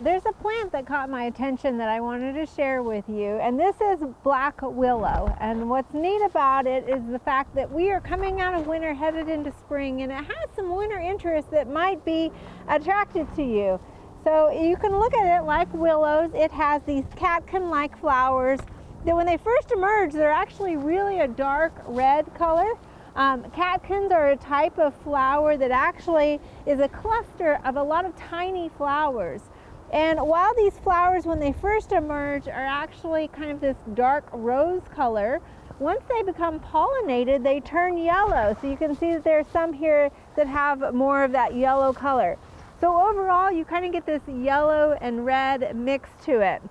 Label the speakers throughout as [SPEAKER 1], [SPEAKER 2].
[SPEAKER 1] there's a plant that caught my attention that I wanted to share with you, and this is black willow. And what's neat about it is the fact that we are coming out of winter, headed into spring, and it has some winter interest that might be attractive to you. So you can look at it like willows. It has these catkin-like flowers that when they first emerge, they're actually really a dark red color. Catkins are a type of flower that actually is a cluster of a lot of tiny flowers. And while these flowers, when they first emerge, are actually kind of this dark rose color, once they become pollinated, they turn yellow. So you can see that there's some here that have more of that yellow color. So overall, you kind of get this yellow and red mix to it.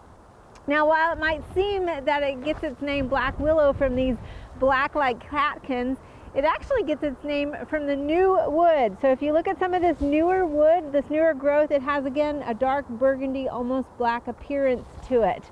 [SPEAKER 1] Now, while it might seem that it gets its name black willow from these black-like catkins, it actually gets its name from the new wood. So if you look at some of this newer wood, this newer growth, it has again a dark burgundy, almost black appearance to it.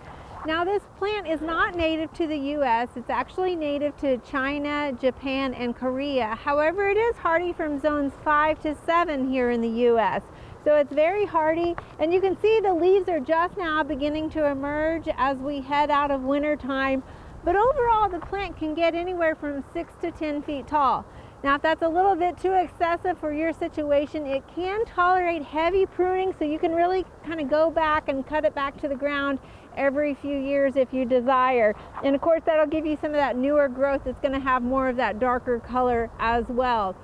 [SPEAKER 1] Now this plant is not native to the US. It's actually native to China, Japan, and Korea. However, it is hardy from zones 5 to 7 here in the US. So it's very hardy, and you can see the leaves are just now beginning to emerge as we head out of winter time. But overall, the plant can get anywhere from 6 to 10 feet tall. Now, if that's a little bit too excessive for your situation, it can tolerate heavy pruning, so you can really kind of go back and cut it back to the ground every few years if you desire. And of course, that'll give you some of that newer growth that's going to have more of that darker color as well.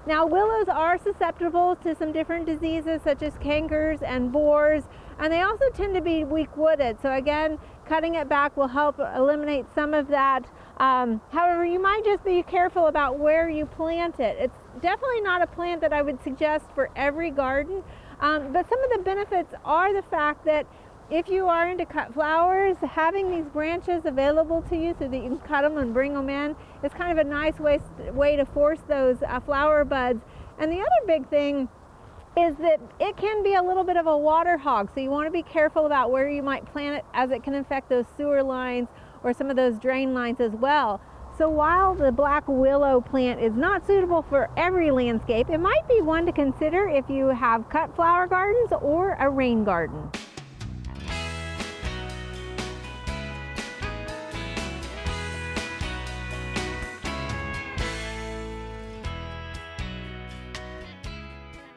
[SPEAKER 1] Now, willows are susceptible to some different diseases such as cankers and borers, and they also tend to be weak-wooded. So again, cutting it back will help eliminate some of that. However, you might just be careful about where you plant it. It's definitely not a plant that I would suggest for every garden, but some of the benefits are the fact that if you are into cut flowers, having these branches available to you so that you can cut them and bring them in is kind of a nice way to force those flower buds. And the other big thing is that it can be a little bit of a water hog, so you want to be careful about where you might plant it, as it can affect those sewer lines or some of those drain lines as well. So while the black willow plant is not suitable for every landscape, it might be one to consider if you have cut flower gardens or a rain garden.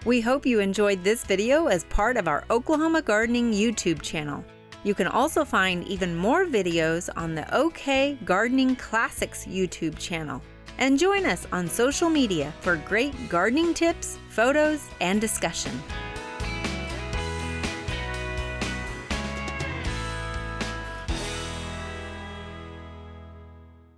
[SPEAKER 2] We hope you enjoyed this video as part of our Oklahoma Gardening YouTube channel. You can also find even more videos on the OK Gardening Classics YouTube channel. And join us on social media for great gardening tips, photos, and discussion.